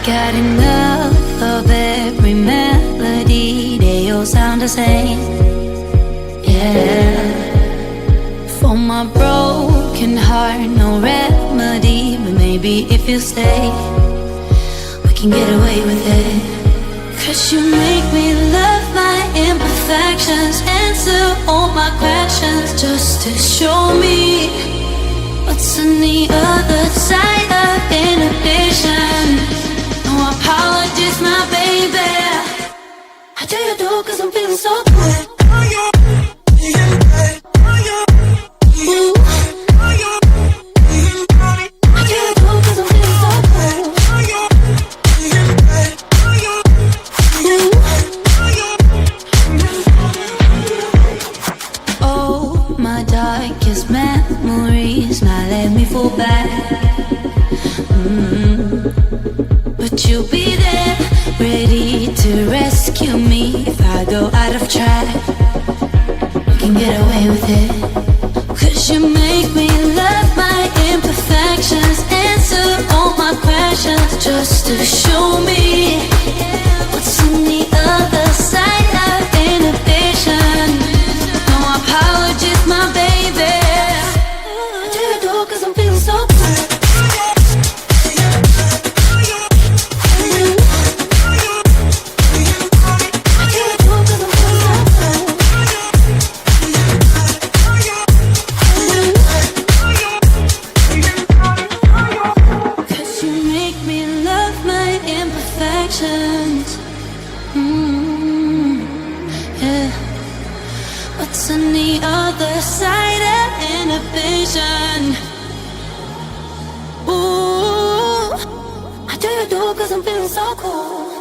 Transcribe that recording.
got enough of every melody. They all sound the same. Yeah. For my broken heart, no remedy. But maybe if you stay, we can get away with it. 'Cause you make me love my imperfections, answer all my questions, just to show me what's on the other side of inhibition. No apologies, my baby. I do you do 'cause I'm feeling so good. Darkest memories now let me fall back. But you'll be there, ready to rescue me if I go out of track. We can get away with it. 'Cause you make me love my imperfections, answer all my questions, just to show me what's on the other side of inhibition. No apologies, my baby. I do you do 'cause I'm feeling so good. Yeah. What's on the other side of inhibition? Ooh, I do you do 'cause I'm feeling so cool.